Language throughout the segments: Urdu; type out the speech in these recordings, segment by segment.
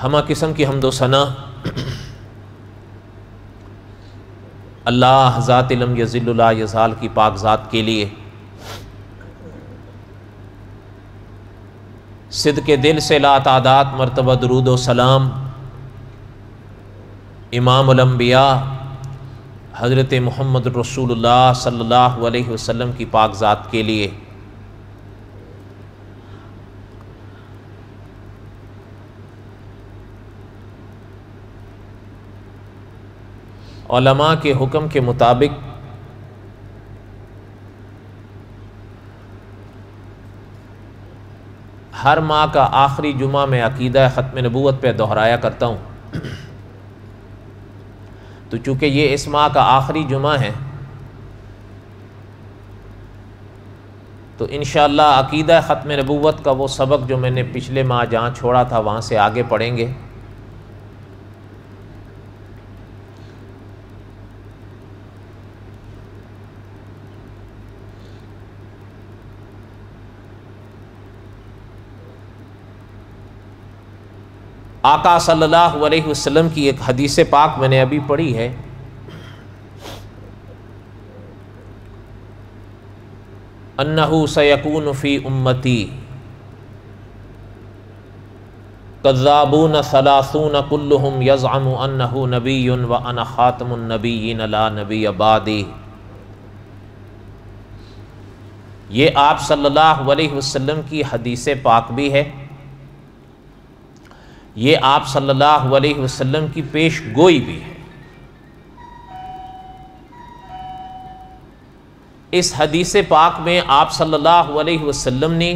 ہمہ قسم کی حمد و ثنا اللہ ذات لم یزل لا یزال کی پاک ذات کے لیے صدق دل سے لا تعداد مرتبہ درود و سلام امام الانبیاء حضرت محمد رسول اللہ صلی اللہ علیہ وسلم کی پاک ذات کے لیے۔ علماء کے حکم کے مطابق ہر ماہ کا آخری جمعہ میں عقیدہ ختم نبوت پہ دہرایا کرتا ہوں، تو چونکہ یہ اس ماہ کا آخری جمعہ ہے تو انشاءاللہ عقیدہ ختم نبوت کا وہ سبق جو میں نے پچھلے ماہ جہاں چھوڑا تھا وہاں سے آگے پڑھیں گے۔ آقا صلی اللہ علیہ وسلم کی ایک حدیث پاک میں نے ابھی پڑھی ہے، انہ سیکون فی امتی کذابون ثلاثون کلہم یزعم انہ نبی وانا خاتم النبیین لا نبی بعدی۔ یہ آپ صلی اللہ علیہ وسلم کی حدیث پاک بھی ہے، یہ آپ صلی اللہ علیہ وسلم کی پیش گوئی بھی ہے۔ اس حدیث پاک میں آپ صلی اللہ علیہ وسلم نے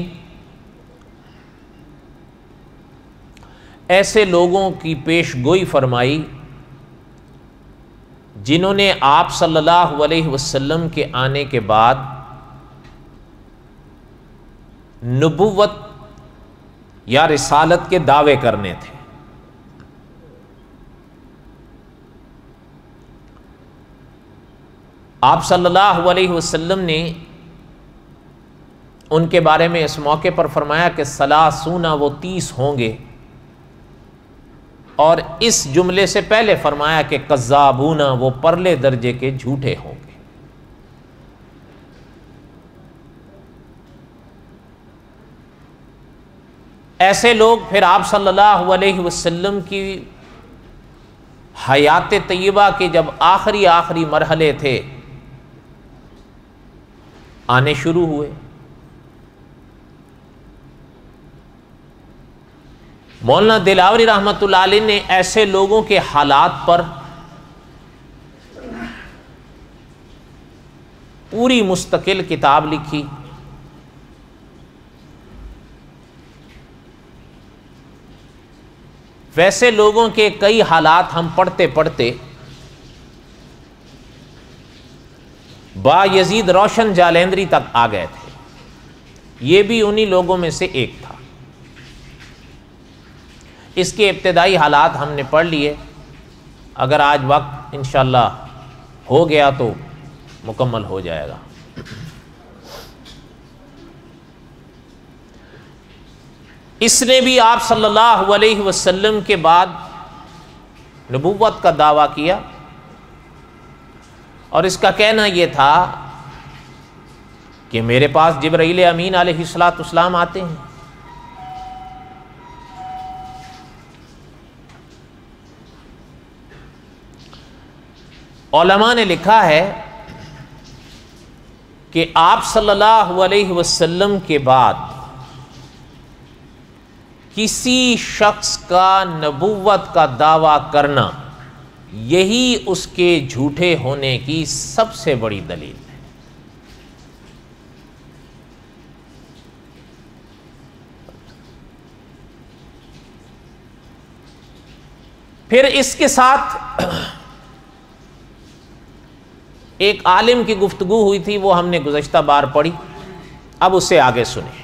ایسے لوگوں کی پیش گوئی فرمائی جنہوں نے آپ صلی اللہ علیہ وسلم کے آنے کے بعد نبوت یا رسالت کے دعوے کرنے تھے۔ آپ صلی اللہ علیہ وسلم نے ان کے بارے میں اس موقع پر فرمایا کہ ثلاثون وہ 30 ہوں گے، اور اس جملے سے پہلے فرمایا کہ کذابون وہ پرلے درجے کے جھوٹے ہوں گے۔ ایسے لوگ پھر آپ صلی اللہ علیہ وسلم کی حیات طیبہ کے جب آخری مرحلے تھے آنے شروع ہوئے۔ مولانا دلاوری رحمۃ اللہ علیہ نے ایسے لوگوں کے حالات پر پوری مستقل کتاب لکھی۔ ویسے لوگوں کے کئی حالات ہم پڑھتے پڑھتے با یزید روشن جالندری تک آ گئے تھے، یہ بھی انہی لوگوں میں سے ایک تھا۔ اس کے ابتدائی حالات ہم نے پڑھ لیے، اگر آج وقت انشاءاللہ ہو گیا تو مکمل ہو جائے گا۔ اس نے بھی آپ صلی اللہ علیہ وسلم کے بعد نبوت کا دعویٰ کیا، اور اس کا کہنا یہ تھا کہ میرے پاس جبرائیل امین علیہ السلام آتے ہیں، علماء نے لکھا ہے کہ آپ صلی اللہ علیہ وسلم کے بعد کسی شخص کا نبوت کا دعویٰ کرنا یہی اس کے جھوٹے ہونے کی سب سے بڑی دلیل ہے۔ پھر اس کے ساتھ ایک عالم کی گفتگو ہوئی تھی، وہ ہم نے گزشتہ بار پڑھی، اب اس سے آگے سنیں۔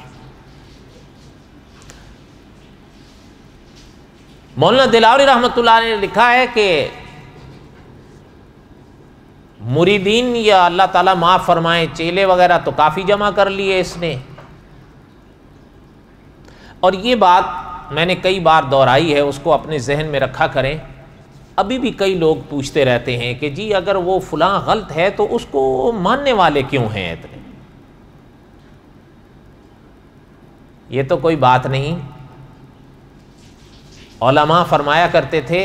مولانا دلاوری رحمۃ اللہ نے لکھا ہے کہ مریدین یا اللہ تعالیٰ معاف فرمائے چیلے وغیرہ تو کافی جمع کر لیے اس نے، اور یہ بات میں نے کئی بار دہرائی ہے، اس کو اپنے ذہن میں رکھا کریں۔ ابھی بھی کئی لوگ پوچھتے رہتے ہیں کہ جی اگر وہ فلاں غلط ہے تو اس کو ماننے والے کیوں ہیں اتنے؟ یہ تو کوئی بات نہیں۔ علماء فرمایا کرتے تھے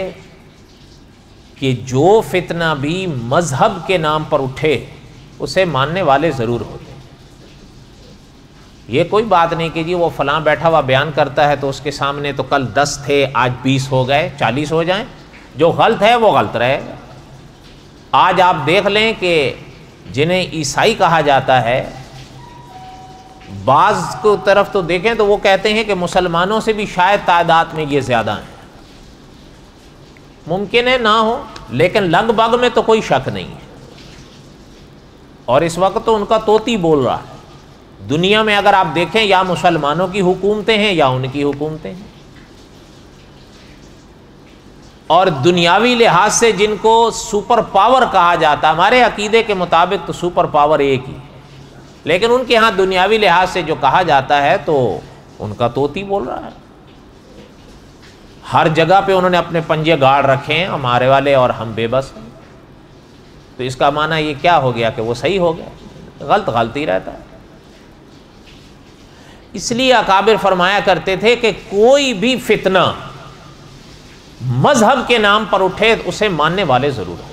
کہ جو فتنہ بھی مذہب کے نام پر اٹھے اسے ماننے والے ضرور ہوتے ہیں۔ یہ کوئی بات نہیں کہ جی وہ فلاں بیٹھا ہوا بیان کرتا ہے تو اس کے سامنے تو کل 10 تھے، آج 20 ہو گئے، 40 ہو جائیں، جو غلط ہے وہ غلط رہے گا۔ آج آپ دیکھ لیں کہ جنہیں عیسائی کہا جاتا ہے، بعض کو طرف تو دیکھیں تو وہ کہتے ہیں کہ مسلمانوں سے بھی شاید تعداد میں یہ زیادہ ہیں۔ ممکن ہے نہ ہو، لیکن لگ بھگ میں تو کوئی شک نہیں ہے۔ اور اس وقت تو ان کا طوطی بول رہا ہے۔ دنیا میں اگر آپ دیکھیں یا مسلمانوں کی حکومتیں ہیں یا ان کی حکومتیں ہیں، اور دنیاوی لحاظ سے جن کو سپر پاور کہا جاتا ہے، ہمارے عقیدے کے مطابق تو سپر پاور ایک ہی ہے، لیکن ان کے ہاں دنیاوی لحاظ سے جو کہا جاتا ہے تو ان کا طوطی بول رہا ہے۔ ہر جگہ پہ انہوں نے اپنے پنجے گاڑ رکھے ہیں، ہمارے والے اور ہم بے بس ہیں۔ تو اس کا معنی یہ کیا ہو گیا کہ وہ صحیح ہو گیا؟ غلط غلط ہی رہتا ہے۔ اس لیے اکابر فرمایا کرتے تھے کہ کوئی بھی فتنہ مذہب کے نام پر اٹھے اسے ماننے والے ضرور ہوتے ہیں۔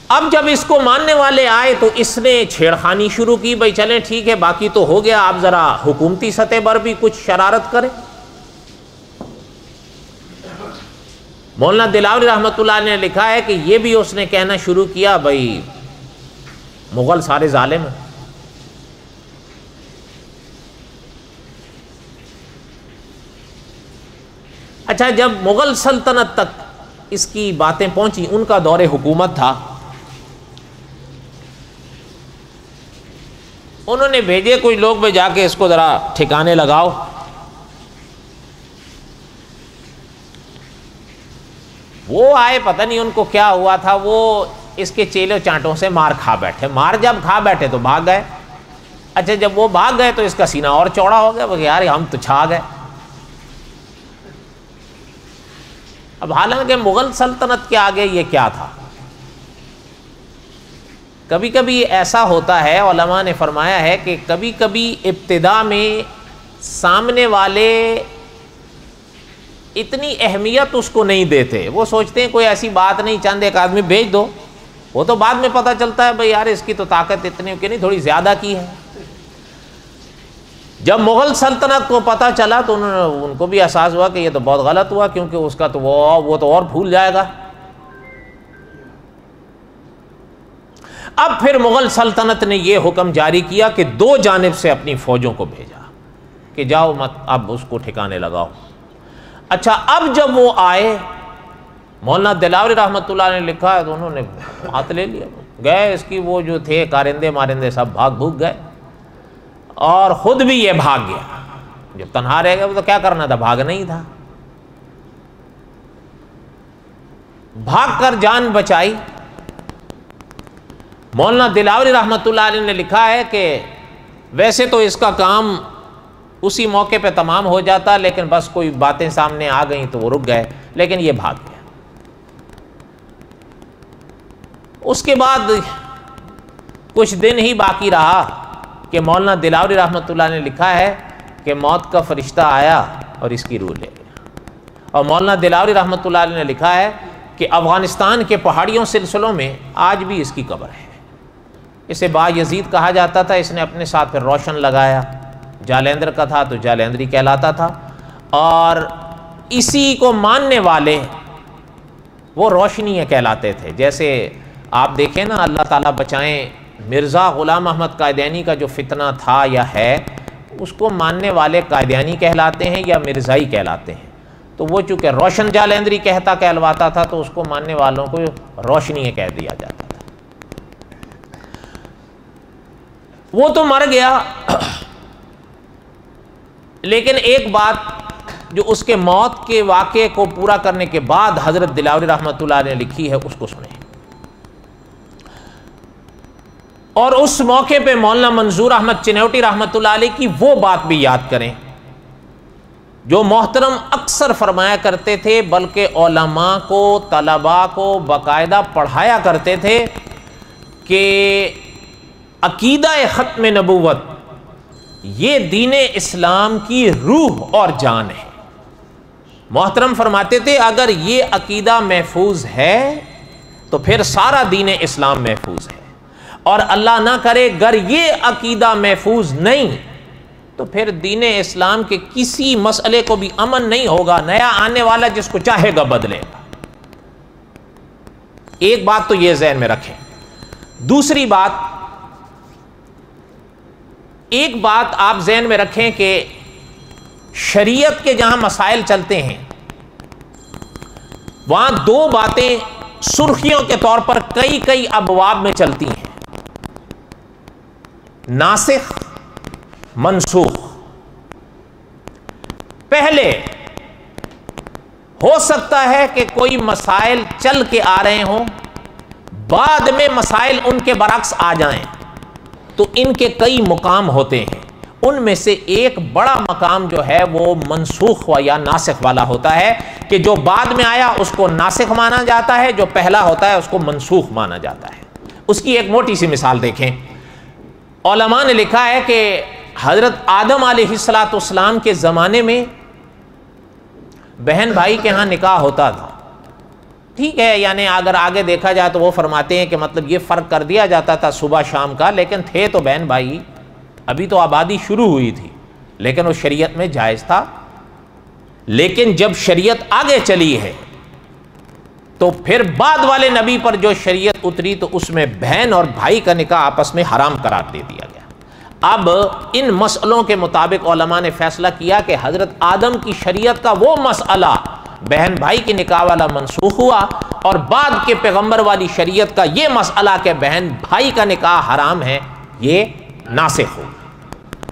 اب جب اس کو ماننے والے آئے تو اس نے چھیڑخانی شروع کی، بھائی چلیں ٹھیک ہے باقی تو ہو گیا، آپ ذرا حکومتی سطح پر بھی کچھ شرارت کریں۔ مولانا دلاوری رحمۃ اللہ نے لکھا ہے کہ یہ بھی اس نے کہنا شروع کیا بھائی مغل سارے ظالم ہیں۔ اچھا، جب مغل سلطنت تک اس کی باتیں پہنچی، ان کا دور حکومت تھا، انہوں نے بھیجے کوئی لوگ بھی جا کے اس کو ذرا ٹھکانے لگاؤ۔ وہ آئے، پتہ نہیں ان کو کیا ہوا تھا، وہ اس کے چیلوں چانٹوں سے مار کھا بیٹھے۔ مار جب کھا بیٹھے تو بھاگ گئے۔ اچھا، جب وہ بھاگ گئے تو اس کا سینہ اور چوڑا ہو گیا، یار ہم تو چھا گئے۔ اب حالانکہ مغل سلطنت کے آگے یہ کیا تھا؟ کبھی کبھی ایسا ہوتا ہے، علماء نے فرمایا ہے کہ کبھی کبھی ابتدا میں سامنے والے اتنی اہمیت اس کو نہیں دیتے، وہ سوچتے ہیں کوئی ایسی بات نہیں، چند ایک آدمی بھیج دو، وہ تو بعد میں پتہ چلتا ہے بھئی یار اس کی تو طاقت اتنی کہ نہیں، تھوڑی زیادہ کی ہے۔ جب مغل سلطنت کو پتہ چلا تو ان کو بھی احساس ہوا کہ یہ تو بہت غلط ہوا، کیونکہ اس کا تو وہ تو اور پھول جائے گا۔ اب پھر مغل سلطنت نے یہ حکم جاری کیا کہ 2 جانب سے اپنی فوجوں کو بھیجا کہ جاؤ مت اب اس کو ٹھکانے لگاؤ۔ اچھا، اب جب وہ آئے، مولانا دلاوری رحمۃ اللہ نے لکھا ہے تو انہوں نے ہاتھ لے لیا، گئے اس کی وہ جو تھے کارندے مارندے سب بھاگ بھوگ گئے، اور خود بھی یہ بھاگ گیا۔ جب تنہا رہ گیا وہ تو کیا کرنا تھا، بھاگنا ہی تھا۔ بھاگ کر جان بچائی۔ مولانا دلاوری رحمۃ اللہ علیہ نے لکھا ہے کہ ویسے تو اس کا کام اسی موقع پہ تمام ہو جاتا، لیکن بس کوئی باتیں سامنے آ گئیں تو وہ رک گئے، لیکن یہ بھاگ گیا۔ اس کے بعد کچھ دن ہی باقی رہا کہ مولانا دلاوری رحمۃ اللہ نے لکھا ہے کہ موت کا فرشتہ آیا اور اس کی روح لے گیا۔ اور مولانا دلاوری رحمۃ اللہ علیہ نے لکھا ہے کہ افغانستان کے پہاڑیوں سلسلوں میں آج بھی اس کی قبر ہے۔ اسے با یزید کہا جاتا تھا، اس نے اپنے ساتھ پھر روشن لگایا، جالندر کا تھا تو جالندری کہلاتا تھا، اور اسی کو ماننے والے وہ روشنی کہلاتے تھے۔ جیسے آپ دیکھیں نا، اللہ تعالیٰ بچائیں، مرزا غلام احمد قادیانی کا جو فتنہ تھا یا ہے، اس کو ماننے والے قادیانی کہلاتے ہیں یا مرزائی کہلاتے ہیں۔ تو وہ چونکہ روشن جالندری کہلواتا تھا تو اس کو ماننے والوں کو روشنی کہہ دیا جاتا تھا۔ وہ تو مر گیا، لیکن ایک بات جو اس کے موت کے واقعے کو پورا کرنے کے بعد حضرت دلاوری رحمۃ اللہ نے لکھی ہے، اس کو سنیں۔ اور اس موقع پہ مولانا منظور احمد چنوٹی رحمۃ اللہ علیہ کی وہ بات بھی یاد کریں جو محترم اکثر فرمایا کرتے تھے، بلکہ علماء کو، طلباء کو باقاعدہ پڑھایا کرتے تھے کہ عقیدہ ختم نبوت یہ دین اسلام کی روح اور جان ہے۔ محترم فرماتے تھے اگر یہ عقیدہ محفوظ ہے تو پھر سارا دین اسلام محفوظ ہے، اور اللہ نہ کرے اگر یہ عقیدہ محفوظ نہیں تو پھر دین اسلام کے کسی مسئلے کو بھی امن نہیں ہوگا، نیا آنے والا جس کو چاہے گا بدلے گا۔ ایک بات تو یہ ذہن میں رکھیں۔ دوسری بات، ایک بات آپ ذہن میں رکھیں کہ شریعت کے جہاں مسائل چلتے ہیں وہاں دو باتیں سرخیوں کے طور پر کئی ابواب میں چلتی ہیں، ناسخ، منسوخ۔ پہلے ہو سکتا ہے کہ کوئی مسائل چل کے آ رہے ہوں، بعد میں مسائل ان کے برعکس آ جائیں تو ان کے کئی مقام ہوتے ہیں، ان میں سے ایک بڑا مقام جو ہے وہ منسوخ یا ناسخ والا ہوتا ہے کہ جو بعد میں آیا اس کو ناسخ مانا جاتا ہے، جو پہلا ہوتا ہے اس کو منسوخ مانا جاتا ہے۔ اس کی ایک موٹی سی مثال دیکھیں۔ علماء نے لکھا ہے کہ حضرت آدم علیہ السلام کے زمانے میں بہن بھائی کے ہاں نکاح ہوتا تھا، ٹھیک ہے، یعنی اگر آگے دیکھا جائے تو وہ فرماتے ہیں کہ مطلب یہ فرق کر دیا جاتا تھا صبح شام کا، لیکن تھے تو بہن بھائی، ابھی تو آبادی شروع ہوئی تھی، لیکن وہ شریعت میں جائز تھا۔ لیکن جب شریعت آگے چلی ہے تو پھر بعد والے نبی پر جو شریعت اتری تو اس میں بہن اور بھائی کا نکاح آپس میں حرام قرار دے دیا گیا۔ اب ان مسئلوں کے مطابق علماء نے فیصلہ کیا کہ حضرت آدم کی شریعت کا وہ مسئلہ بہن بھائی کی نکاح والا منسوخ ہوا، اور بعد کے پیغمبر والی شریعت کا یہ مسئلہ کہ بہن بھائی کا نکاح حرام ہے یہ ناسخ ہو۔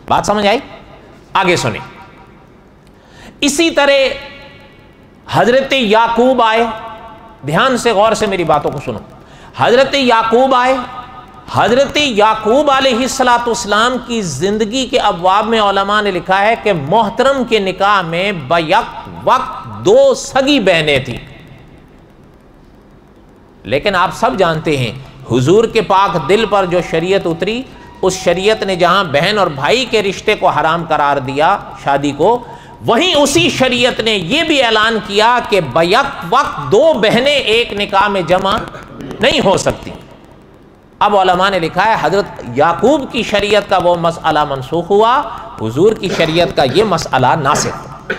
بات سمجھ آئی؟ آگے سنیں۔ اسی طرح حضرت یعقوب آئے، دھیان سے غور سے میری باتوں کو سنو۔ حضرت یعقوب آئے، حضرت یعقوب علیہ السلام کی زندگی کے ابواب میں علماء نے لکھا ہے کہ محترم کے نکاح میں بیک وقت 2 سگی بہنیں تھیں، لیکن آپ سب جانتے ہیں حضور کے پاک دل پر جو شریعت اتری، اس شریعت نے جہاں بہن اور بھائی کے رشتے کو حرام قرار دیا، شادی کو، وہیں اسی شریعت نے یہ بھی اعلان کیا کہ بیک وقت 2 بہنیں ایک نکاح میں جمع نہیں ہو سکتی۔ اب علماء نے لکھا ہے حضرت یعقوب کی شریعت کا وہ مسئلہ منسوخ ہوا، حضور کی شریعت کا یہ مسئلہ ناسخ ہوا۔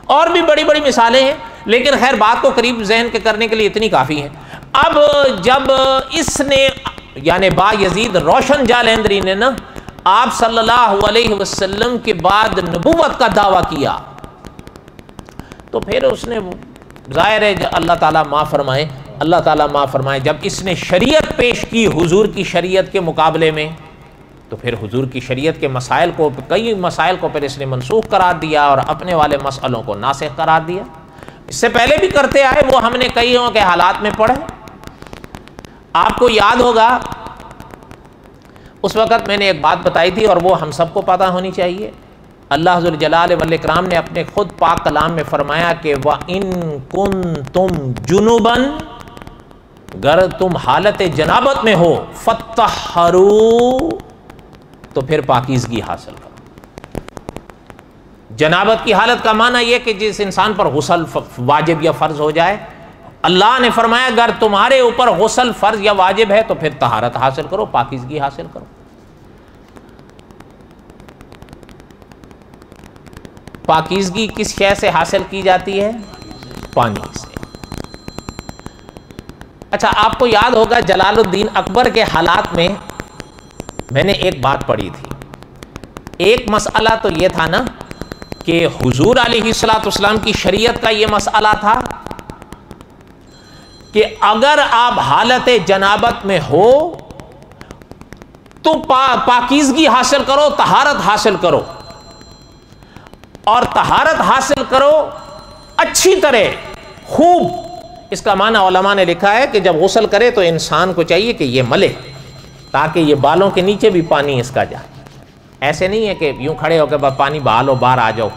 اور بھی بڑی بڑی مثالیں ہیں، لیکن خیر بات کو قریب ذہن کے کرنے کے لیے اتنی کافی ہے۔ اب جب اس نے یعنی با یزید روشن جالندری نے نا آپ صلی اللہ علیہ وسلم کے بعد نبوت کا دعویٰ کیا تو پھر اس نے ظاہر ہے اللہ تعالیٰ معاف فرمائے، اللہ تعالیٰ معاف فرمائے، جب اس نے شریعت پیش کی حضور کی شریعت کے مقابلے میں تو پھر حضور کی شریعت کے مسائل کو، کئی مسائل کو پھر اس نے منسوخ قرار دیا اور اپنے والے مسئلوں کو ناسخ قرار دیا۔ اس سے پہلے بھی کرتے آئے، وہ ہم نے کئیوں کے حالات میں پڑھے۔ آپ کو یاد ہوگا اس وقت میں نے ایک بات بتائی تھی اور وہ ہم سب کو پتہ ہونی چاہیے۔ اللہ ذوالجلال والاکرام نے اپنے خود پاک کلام میں فرمایا کہ وَإِن كُنتُمْ جُنُبًا، اگر تم حالت جنابت میں ہو فَاتَّحَّرُوا، تو پھر پاکیزگی حاصل کرو۔ جنابت کی حالت کا معنی یہ کہ جس انسان پر غسل واجب یا فرض ہو جائے، اللہ نے فرمایا اگر تمہارے اوپر غسل فرض یا واجب ہے تو پھر طہارت حاصل کرو، پاکیزگی حاصل کرو۔ پاکیزگی کس شے سے حاصل کی جاتی ہے؟ پانی سے۔ اچھا آپ کو یاد ہوگا جلال الدین اکبر کے حالات میں میں نے ایک بات پڑھی تھی۔ ایک مسئلہ تو یہ تھا نا کہ حضور علیہ السلام کی شریعت کا یہ مسئلہ تھا کہ اگر آپ حالت جنابت میں ہو تو پاکیزگی حاصل کرو، طہارت حاصل کرو، اور طہارت حاصل کرو اچھی طرح خوب۔ اس کا معنی علماء نے لکھا ہے کہ جب غسل کرے تو انسان کو چاہیے کہ یہ ملے، تاکہ یہ بالوں کے نیچے بھی پانی اس کا جائے. ایسے نہیں ہے کہ یوں کھڑے ہو کے بس پانی بہا لو باہر آ جاؤ.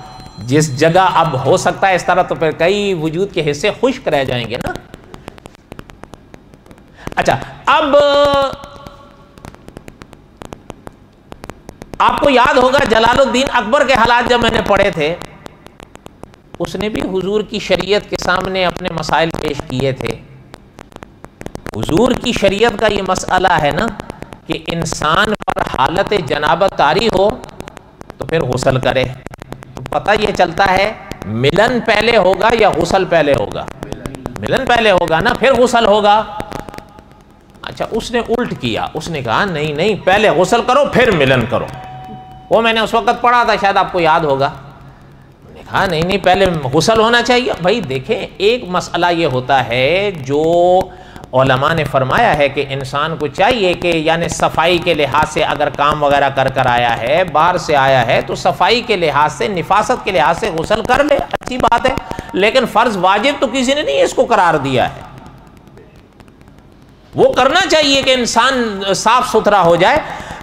جس جگہ اب ہو سکتا ہے اس طرح تو پھر کئی وجود کے حصے خشک رہ جائیں گے نا. اچھا اب آپ کو یاد ہوگا جلال الدین اکبر کے حالات جب میں نے پڑھے تھے، اس نے بھی حضور کی شریعت کے سامنے اپنے مسائل پیش کیے تھے. حضور کی شریعت کا یہ مسئلہ ہے نا کہ انسان پر حالت جنابت طاری ہو تو پھر غسل کرے. تو پتہ یہ چلتا ہے ملن پہلے ہوگا یا غسل پہلے ہوگا؟ ملن پہلے ہوگا نا، پھر غسل ہوگا. اچھا اس نے الٹ کیا، اس نے کہا نہیں نہیں پہلے غسل کرو پھر ملن کرو. وہ میں نے اس وقت پڑھا تھا، شاید آپ کو یاد ہوگا. میں نے کہا نہیں نہیں پہلے غسل ہونا چاہیے. بھائی دیکھیں ایک مسئلہ یہ ہوتا ہے جو علماء نے فرمایا ہے کہ انسان کو چاہیے کہ یعنی صفائی کے لحاظ سے اگر کام وغیرہ کر آیا ہے، باہر سے آیا ہے، تو صفائی کے لحاظ سے، نفاست کے لحاظ سے غسل کر لے، اچھی بات ہے. لیکن فرض واجب تو کسی نے نہیں اس کو قرار دیا ہے. وہ کرنا چاہیے کہ انسان صاف ستھرا ہو جائے.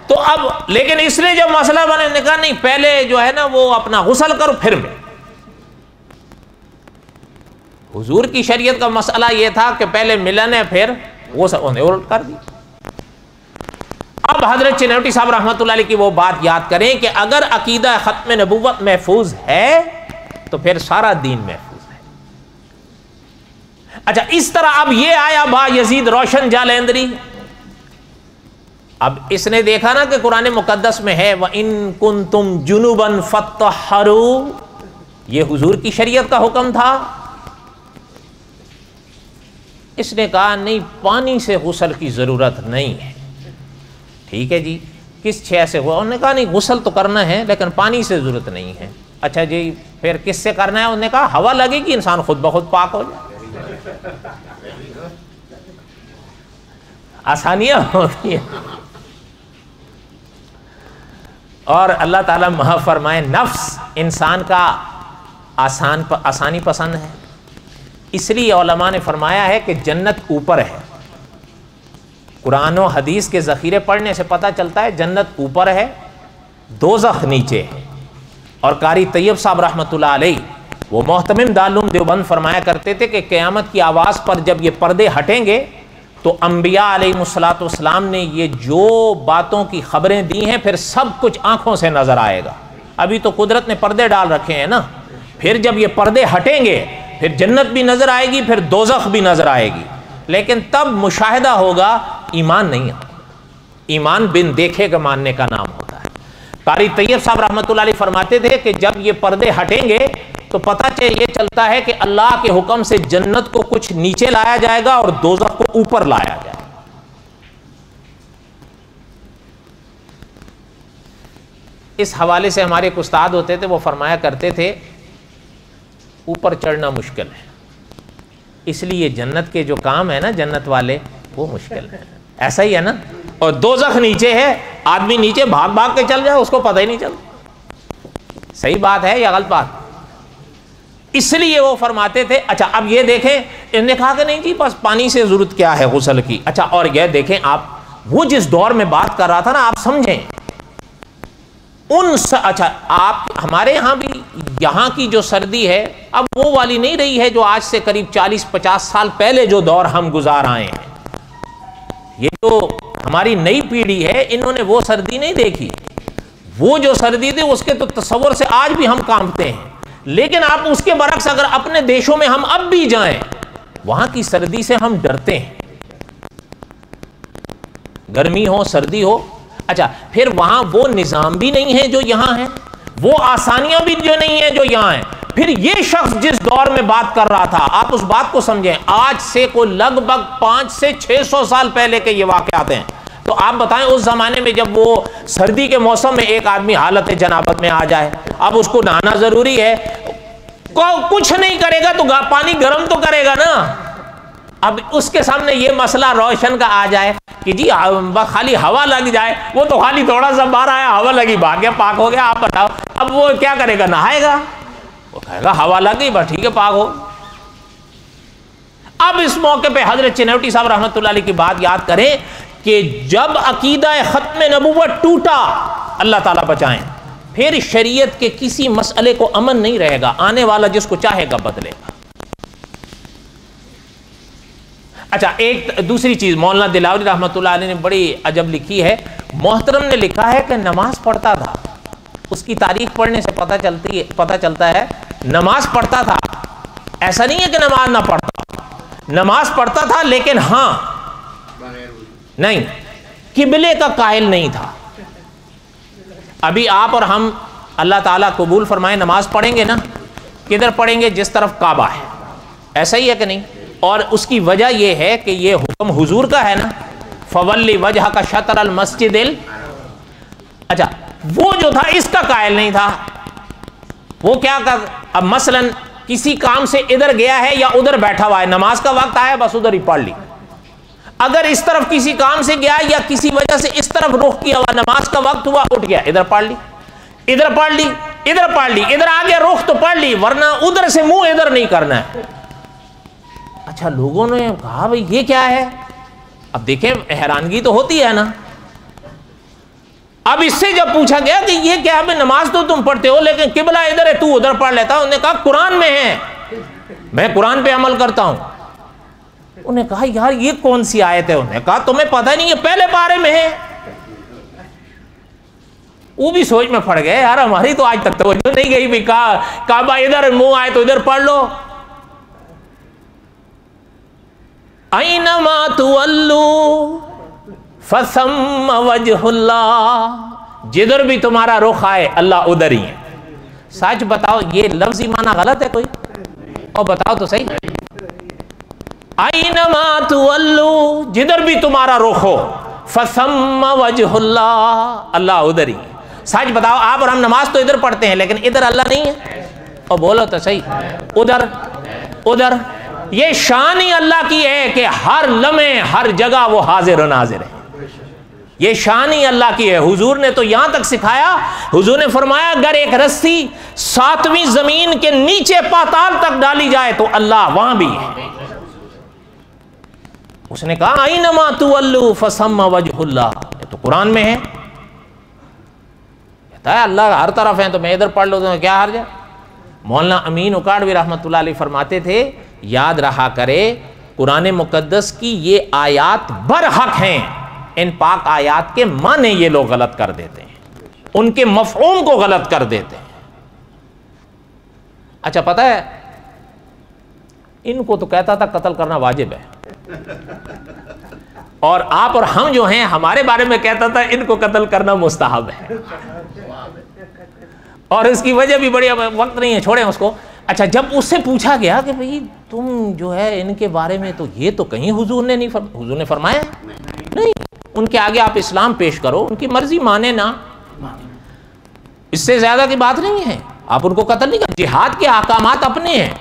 تو اب لیکن اس نے جب مسئلہ بنے نے کہا نہیں پہلے جو ہے نا وہ اپنا غسل کرو پھر میں. حضور کی شریعت کا مسئلہ یہ تھا کہ پہلے ملن ہے پھر غسل، انہیں الٹ کر دی. اب حضرت چنوٹی صاحب رحمۃ اللہ علیہ کی وہ بات یاد کریں کہ اگر عقیدہ ختم نبوت محفوظ ہے تو پھر سارا دین محفوظ ہے. اچھا اس طرح اب یہ آیا با یزید روشن جالندری. اب اس نے دیکھا نا کہ قرآن مقدس میں ہے وَإِن كُنتُمْ جُنُبًا فَاتَّطَهَّرُوا، یہ حضور کی شریعت کا حکم تھا. اس نے کہا نہیں پانی سے غسل کی ضرورت نہیں ہے. ٹھیک ہے جی کس شے سے ہوا؟ انہوں نے کہا نہیں غسل تو کرنا ہے لیکن پانی سے ضرورت نہیں ہے. اچھا جی پھر کس سے کرنا ہے؟ انہوں نے کہا ہوا لگے گی انسان خود بخود پاک ہو جائے. آسانیاں ہوتی ہیں. اور اللہ تعالیٰ محف فرمائے نفس انسان کا آسانی پسند ہے. اس لیے علماء نے فرمایا ہے کہ جنت اوپر ہے. قرآن و حدیث کے ذخیرے پڑھنے سے پتہ چلتا ہے جنت اوپر ہے، دوزخ نیچے ہے. اور قاری طیب صاحب رحمۃ اللہ علیہ وہ محتمم دارالعلوم دیوبند فرمایا کرتے تھے کہ قیامت کی آواز پر جب یہ پردے ہٹیں گے تو انبیاء علیہ الصلوۃ والسلام نے یہ جو باتوں کی خبریں دی ہیں پھر سب کچھ آنکھوں سے نظر آئے گا. ابھی تو قدرت نے پردے ڈال رکھے ہیں نا، پھر جب یہ پردے ہٹیں گے پھر جنت بھی نظر آئے گی، پھر دوزخ بھی نظر آئے گی. لیکن تب مشاہدہ ہوگا، ایمان نہیں ہوگا. ایمان بن دیکھے کے ماننے کا نام ہوتا ہے. قاری طیب صاحب رحمۃ اللہ علیہ فرماتے تھے کہ جب یہ پردے ہٹیں گے تو پتہ یہ چلتا ہے کہ اللہ کے حکم سے جنت کو کچھ نیچے لایا جائے گا اور دوزخ کو اوپر لایا جائے گا. اس حوالے سے ہمارے ایک استاد ہوتے تھے، وہ فرمایا کرتے تھے اوپر چڑھنا مشکل ہے، اس لیے جنت کے جو کام ہے نا جنت والے وہ مشکل ہے. ایسا ہی ہے نا. اور دوزخ نیچے ہے، آدمی نیچے بھاگ بھاگ کے چل جائے اس کو پتہ ہی نہیں چلتا. صحیح بات ہے یا غلط بات؟ اس لیے وہ فرماتے تھے. اچھا اب یہ دیکھیں انہوں نے کہا کہ نہیں جی بس پانی سے ضرورت کیا ہے غسل کی. اچھا اور یہ دیکھیں آپ وہ جس دور میں بات کر رہا تھا نا، آپ سمجھیں اچھا آپ ہمارے ہاں بھی یہاں کی جو سردی ہے اب وہ والی نہیں رہی ہے جو آج سے قریب 40-50 سال پہلے جو دور ہم گزار آئے ہیں. یہ جو ہماری نئی پیڑھی ہے انہوں نے وہ سردی نہیں دیکھی. وہ جو سردی تھی اس کے تو تصور سے آج بھی ہم کانپتے ہیں. لیکن آپ اس کے برعکس اگر اپنے دیشوں میں ہم اب بھی جائیں وہاں کی سردی سے ہم ڈرتے ہیں، گرمی ہو سردی ہو. اچھا پھر وہاں وہ نظام بھی نہیں ہے جو یہاں ہے، وہ آسانیاں بھی جو نہیں ہیں جو یہاں ہیں. پھر یہ شخص جس دور میں بات کر رہا تھا آپ اس بات کو سمجھیں، آج سے کوئی لگ بھگ 500 سے 600 سال پہلے کے یہ واقعات ہیں. تو آپ بتائیں اس زمانے میں جب وہ سردی کے موسم میں ایک آدمی حالت جنابت میں آ جائے، اب اس کو نہانا ضروری ہے، کچھ نہیں کرے گا تو پانی گرم تو کرے گا نا. اب اس کے سامنے یہ مسئلہ روشن کا آ جائے کہ جی خالی ہوا لگ جائے، وہ تو خالی تھوڑا سا باہر آیا ہوا لگی بھاگ گیا پاک ہو گیا. آپ بتاؤ اب وہ کیا کرے گا؟ نہائے گا؟ وہ کہے گا ہوا لگ گئی بس ٹھیک ہے پاک ہو. اب اس موقع پہ حضرت چنوٹی صاحب رحمۃ اللہ علیہ کی بات یاد کریں کہ جب عقیدہ ختم نبوت ٹوٹا، اللہ تعالیٰ بچائیں، پھر شریعت کے کسی مسئلے کو امن نہیں رہے گا، آنے والا جس کو چاہے گا بدلے گا۔ اچھا، ایک دوسری چیز مولانا دلاوری رحمۃ اللہ علیہ نے بڑی عجب لکھی ہے۔ محترم نے لکھا ہے کہ نماز پڑھتا تھا، اس کی تاریخ پڑھنے سے پتہ چلتا ہے نماز پڑھتا تھا، ایسا نہیں ہے کہ نماز نہ پڑھتا، نماز پڑھتا تھا، لیکن ہاں نہیں، قبلے کا قائل نہیں تھا۔ ابھی آپ اور ہم اللہ تعالیٰ قبول فرمائے نماز پڑھیں گے نا، کدھر پڑھیں گے؟ جس طرف کعبہ ہے، ایسا ہی ہے کہ نہیں؟ اور اس کی وجہ یہ ہے کہ یہ حکم حضور کا ہے نا، فولی وجہ کا شطر المسجد اچھا، وہ جو تھا اس کا قائل نہیں تھا، وہ کیا کر، اب مثلا کسی کام سے ادھر گیا ہے یا ادھر بیٹھا ہوا ہے، نماز کا وقت آیا بس ادھر ہی پڑھ لی۔ اگر اس طرف کسی کام سے گیا یا کسی وجہ سے اس طرف رخ کیا ہوا، نماز کا وقت ہوا، اٹھ گیا، ادھر پڑھ لی، ادھر پڑھ لی، ادھر پڑھ لی، ادھر آ گیا رخ تو پڑھ لی، ورنہ ادھر سے منہ ادھر نہیں کرنا ہے۔ اچھا، لوگوں نے کہا بھئی یہ کیا ہے؟ اب دیکھیں حیرانگی تو ہوتی ہے نا۔ اب اس سے جب پوچھا گیا کہ یہ کیا ہے، نماز تو تم پڑھتے ہو لیکن قبلہ ادھر ہے، تو ادھر پڑھ لیتا، انہوں نے کہا قرآن میں ہے، میں قرآن پہ عمل کرتا ہوں۔ انہوں نے کہا یار یہ کون سی آیت ہے؟ انہوں نے کہا تمہیں پتہ نہیں ہے، پہلے پارے میں ہے۔ وہ بھی سوچ میں پڑ گئے، یار ہماری تو آج تک توجہ نہیں گئی بھی، کعبہ ادھر منہ آئے تو ادھر پڑھ لو۔ اینما تولوا فثم وجہ اللہ، جدھر بھی تمہارا رخ آئے اللہ ادھر ہی ہے۔ سچ بتاؤ یہ لفظی معنی غلط ہے کوئی؟ اور بتاؤ تو صحیح، اینما تولوا، جدھر بھی تمہارا رخ ہو، فثم وجہ اللہ، اللہ ادھر ہی ہے۔ سچ بتاؤ آپ اور ہم نماز تو ادھر پڑھتے ہیں لیکن ادھر اللہ نہیں ہے؟ اور بولو تو صحیح، ادھر یہ شان ہی اللہ کی ہے کہ ہر لمحے ہر جگہ وہ حاضر و ناظر ہے، یہ شان ہی اللہ کی ہے۔ حضور نے تو یہاں تک سکھایا، حضور نے فرمایا اگر ایک رسی 7ویں زمین کے نیچے پاتال تک ڈالی جائے تو اللہ وہاں بھی ہے۔ اس نے کہا اینما تولوا فثم وجہ اللہ، یہ تو قرآن میں ہے، کہتا ہے اللہ ہر طرف ہے تو میں ادھر پڑھ لوں تو کیا حرج ہے؟ مولانا امین اکاڑوی رحمۃ اللہ علیہ فرماتے تھے یاد رہا کرے قرآن مقدس کی یہ آیات برحق ہیں، ان پاک آیات کے معنی یہ لوگ غلط کر دیتے ہیں، ان کے مفہوم کو غلط کر دیتے ہیں۔ اچھا پتہ ہے ان کو تو کہتا تھا قتل کرنا واجب ہے، اور آپ اور ہم جو ہیں ہمارے بارے میں کہتا تھا ان کو قتل کرنا مستحب ہے، اور اس کی وجہ بھی بڑی، وقت نہیں ہے چھوڑیں اس کو۔ اچھا جب اس سے پوچھا گیا کہ بھئی تم جو ہے ان کے بارے میں تو یہ تو کہیں حضور نے نہیں حضور نے فرمایا نہیں، ان کے آگے آپ اسلام پیش کرو، ان کی مرضی مانے نہ، اس سے زیادہ کی بات نہیں ہے، آپ ان کو قتل نہیں کر، جہاد کے احکامات اپنے ہیں،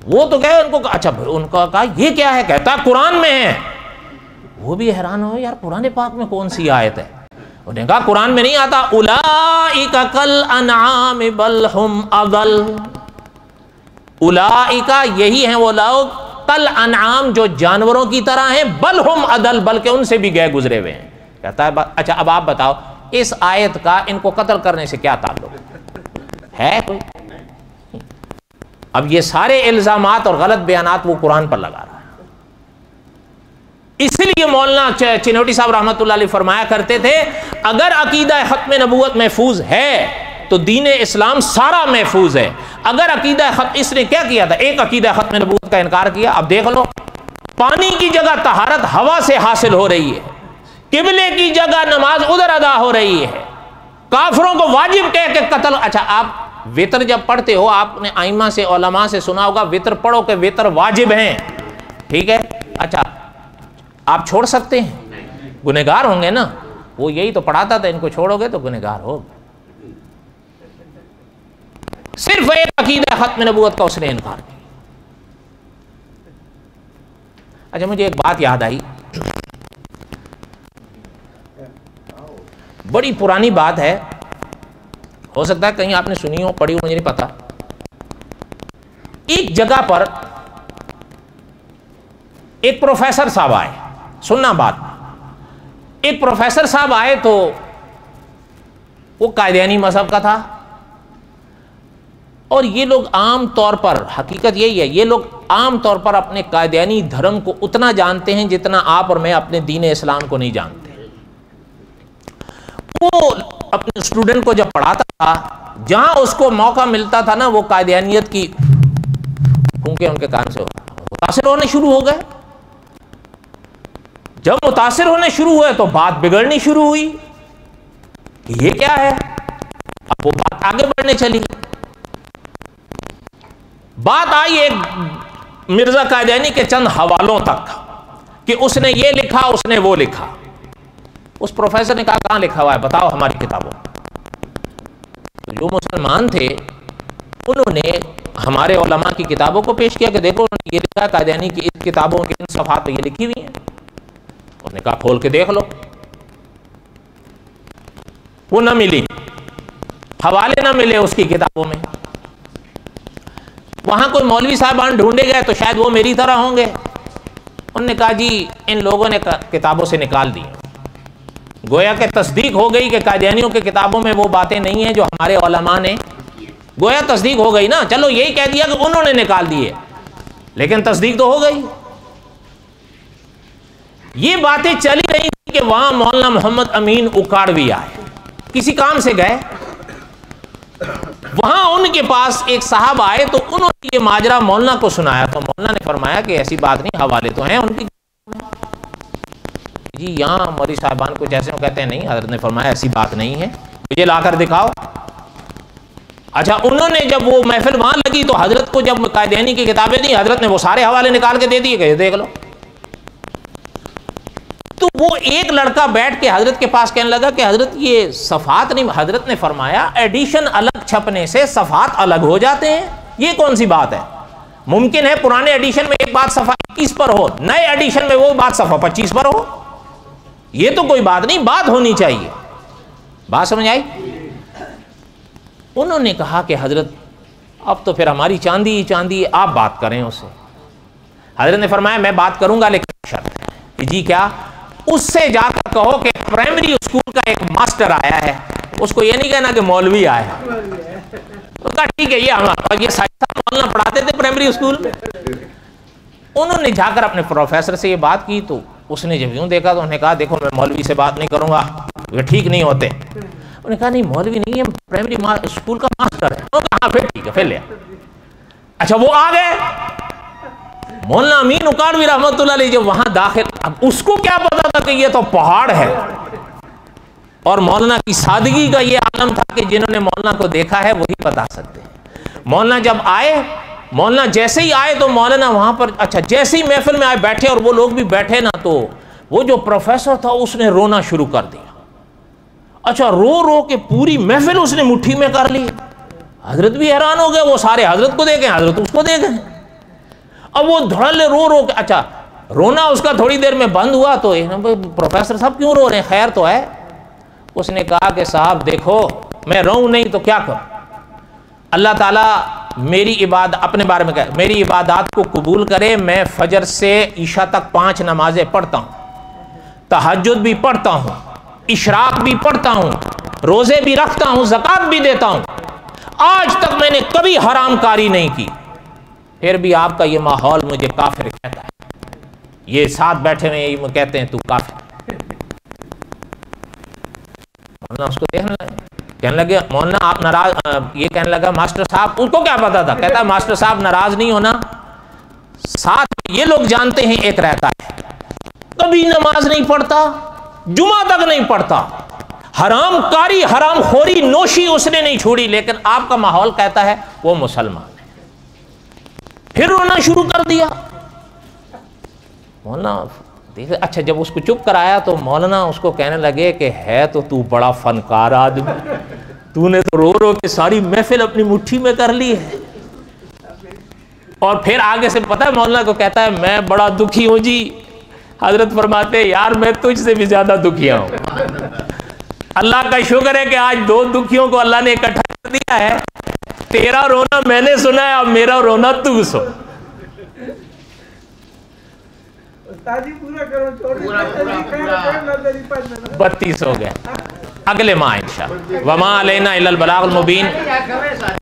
وہ تو کہے ان کو، اچھا ان کو کہا یہ کیا ہے، کہتا قرآن میں ہے۔ وہ بھی حیران ہوئے یار قرآن پاک میں کون سی آیت ہے؟ انہوں نے کہا قرآن میں نہیں آتا اولئک کالانعام بل ہم اضل، اولئک یہی ہیں وہ لوگ، کالانعام جو جانوروں کی طرح ہیں، بل ہم اضل بلکہ ان سے بھی گئے گزرے ہوئے ہیں۔ کہتا ہے اچھا اب آپ بتاؤ اس آیت کا ان کو قتل کرنے سے کیا تعلق ہے؟ کوئی؟ اب یہ سارے الزامات اور غلط بیانات وہ قرآن پر لگا رہا ہے۔ اس لیے مولانا چنوٹی صاحب رحمۃ اللہ علیہ فرمایا کرتے تھے اگر عقیدہ ختم نبوت محفوظ ہے تو دین اسلام سارا محفوظ ہے۔ اگر عقیدہ اس نے کیا کیا تھا، ایک عقیدہ ختم نبوت کا انکار کیا، اب دیکھ لو پانی کی جگہ طہارت ہوا سے حاصل ہو رہی ہے، قبلے کی جگہ نماز ادھر ادا ہو رہی ہے، کافروں کو واجب کہہ کے قتل۔ اچھا آپ وطر جب پڑھتے ہو، آپ نے ائمہ سے علماء سے سنا ہوگا وطر پڑھو کہ وطر واجب ہیں، ٹھیک ہے؟ اچھا آپ چھوڑ سکتے ہیں؟ گنہگار ہوں گے نا، وہ یہی تو پڑھاتا تھا ان کو چھوڑو گے تو گنہگار ہوگے۔ صرف ایک عقیدہ ختم نبوت کا اس نے انکار کیا۔ اچھا مجھے ایک بات یاد آئی، بڑی پرانی بات ہے، ہو سکتا ہے کہیں آپ نے سنی ہو پڑھی ہو، مجھے نہیں پتا۔ ایک جگہ پر ایک پروفیسر صاحب آئے، سننا بات، ایک پروفیسر صاحب آئے تو وہ قادیانی مذہب کا تھا، اور یہ لوگ عام طور پر، حقیقت یہی ہے، یہ لوگ عام طور پر اپنے قادیانی دھرم کو اتنا جانتے ہیں جتنا آپ اور میں اپنے دین اسلام کو نہیں جانتے۔ وہ اپنے اسٹوڈنٹ کو جب پڑھاتا تھا، جہاں اس کو موقع ملتا تھا نا، وہ قادیانیت کی پھونکے ان کے کان سے متاثر ہونے شروع ہو گئے۔ جب متاثر ہونے شروع ہوئے تو بات بگڑنی شروع ہوئی کہ یہ کیا ہے۔ اب وہ بات آگے بڑھنے چلی، بات آئی ایک مرزا قادیانی کے چند حوالوں تک کہ اس نے یہ لکھا، اس نے وہ لکھا۔ اس پروفیسر نے کہا کہاں لکھا ہوا ہے، بتاؤ ہماری کتابوں۔ تو جو مسلمان تھے انہوں نے ہمارے علماء کی کتابوں کو پیش کیا کہ دیکھو انہوں نے یہ لکھا ہے، قادیانی کی اس کتابوں کے ان صفحات پہ یہ لکھی ہوئی ہیں۔ انہوں نے کہا کھول کے دیکھ لو۔ وہ نہ ملی، حوالے نہ ملے اس کی کتابوں میں۔ وہاں کوئی مولوی صاحبان ڈھونڈے گئے تو شاید وہ میری طرح ہوں گے، انہوں نے کہا جی ان لوگوں نے کتابوں سے نکال دی۔ گویا کہ تصدیق ہو گئی کہ قادیانیوں کی کتابوں میں وہ باتیں نہیں ہیں جو ہمارے علماء نے، گویا تصدیق ہو گئی نا، چلو یہی کہہ دیا کہ انہوں نے نکال دیے، لیکن تصدیق تو ہو گئی۔ یہ باتیں چلی رہی تھی کہ وہاں مولانا محمد امین اکاڑوی آئے، کسی کام سے گئے، وہاں ان کے پاس ایک صاحب آئے تو انہوں نے یہ ماجرا مولانا کو سنایا، تو مولانا نے فرمایا کہ ایسی بات نہیں، حوالے تو ہیں ان کی۔ جی یہاں مولوی صاحبان کو جیسے وہ کہتے ہیں نہیں، حضرت نے فرمایا ایسی بات نہیں ہے، مجھے لا کر دکھاؤ۔ اچھا انہوں نے جب وہ محفل وہاں لگی تو حضرت کو جب قادیانی کی کتابیں دی، حضرت نے وہ سارے حوالے نکال کے دے دیے کہ دیکھ لو۔ تو وہ ایک لڑکا بیٹھ کے حضرت کے پاس کہنے لگا کہ حضرت یہ صفحات نہیں، حضرت نے فرمایا ایڈیشن الگ چھپنے سے صفحات الگ ہو جاتے ہیں، یہ کون سی بات ہے؟ ممکن ہے پرانے ایڈیشن میں ایک بات صفحہ 21 پر ہو، نئے ایڈیشن میں وہ بات صفحہ 25 پر ہو، یہ تو کوئی بات نہیں، بات ہونی چاہیے۔ بات سمجھ آئی؟ انہوں نے کہا کہ حضرت اب تو پھر ہماری چاندی ہی چاندی، آپ بات کریں اس سے۔ حضرت نے فرمایا میں بات کروں گا لیکن شرط ہے کہ جی کیا؟ اس سے جا کر کہو کہ پرائمری اسکول کا ایک ماسٹر آیا ہے، اس کو یہ نہیں کہنا کہ مولوی آیا ہے۔ تو کہا ٹھیک ہے، یہ سائنس مولانا پڑھاتے تھے پرائمری اسکول میں۔ انہوں نے جا کر اپنے پروفیسر سے یہ بات کی تو اس نے جب یوں دیکھا تو انہوں نے کہا دیکھو میں مولوی سے بات نہیں کروں گا، یہ ٹھیک نہیں ہوتے۔ انہوں نے کہا نہیں مولوی نہیں ہے، پرائمری اسکول کا ماسٹر ہے۔ انہوں نے کہا ہاں پھر ٹھیک ہے، پھر لے۔ اچھا وہ آ گئے، مولانا امین اکاڑوی رحمۃ اللہ علیہ جب وہاں داخل، اب اس کو کیا پتا تھا کہ یہ تو پہاڑ ہے، اور مولانا کی سادگی کا یہ عالم تھا کہ جنہوں نے مولانا کو دیکھا ہے وہی بتا سکتے ہیں۔ مولانا جب آئے، مولانا جیسے ہی آئے تو مولانا وہاں پر، اچھا جیسے ہی محفل میں آئے بیٹھے اور وہ لوگ بھی بیٹھے نا، تو وہ جو پروفیسر تھا اس نے رونا شروع کر دیا۔ اچھا رو رو کے پوری محفل اس نے مٹھی میں کر لی۔ حضرت بھی حیران ہو گئے، وہ سارے حضرت کو دیکھیں، حضرت اس کو دیکھیں۔ اب وہ دھڑلے رو رو کے، اچھا رونا اس کا تھوڑی دیر میں بند ہوا تو پروفیسر صاحب کیوں رو رہے ہیں، خیر تو ہے؟ اس نے کہا کہ صاحب دیکھو میں روؤں نہیں تو کیا کروں، اللہ تعالیٰ میری عبادت، اپنے بارے میں کہا میری عبادات کو قبول کرے، میں فجر سے عشاء تک 5 نمازیں پڑھتا ہوں، تہجد بھی پڑھتا ہوں، اشراق بھی پڑھتا ہوں، روزے بھی رکھتا ہوں، زکوٰۃ بھی دیتا ہوں، آج تک میں نے کبھی حرام کاری نہیں کی، پھر بھی آپ کا یہ ماحول مجھے کافر کہتا ہے، یہ ساتھ بیٹھے ہوئے یہ کہتے ہیں تو کافر۔ مولانا اس کو دیکھنے لگے، کہنے لگے مولانا آپ ناراض، یہ کہنے لگا ماسٹر صاحب، اس کو کیا پتا تھا، کہتا ہے ماسٹر صاحب ناراض نہیں ہونا، ساتھ یہ لوگ جانتے ہیں ایک رہتا ہے کبھی نماز نہیں پڑھتا، جمعہ تک نہیں پڑھتا، حرام کاری حرام خوری نوشی اس نے نہیں چھوڑی، لیکن آپ کا ماحول کہتا ہے وہ مسلمان ہے۔ پھر رونا شروع کر دیا مولانا۔ اچھا جب اس کو چپ کرایا تو مولانا اس کو کہنے لگے کہ ہے تو بڑا فنکار آدمی، تو نے تو رو رو کے ساری محفل اپنی مٹھی میں کر لی ہے۔ اور پھر آگے سے پتہ ہے مولانا کو کہتا ہے میں بڑا دکھی ہوں جی۔ حضرت فرماتے یار میں تجھ سے بھی زیادہ دکھیا ہوں، اللہ کا شکر ہے کہ آج 2 دکھیوں کو اللہ نے اکٹھا کر دیا ہے، تیرا رونا میں نے سنا ہے، اب میرا رونا تو سن۔ 32 ہو گئے. اگلے ماہ انشاءاللہ. وما علینا الا البلاغ المبین.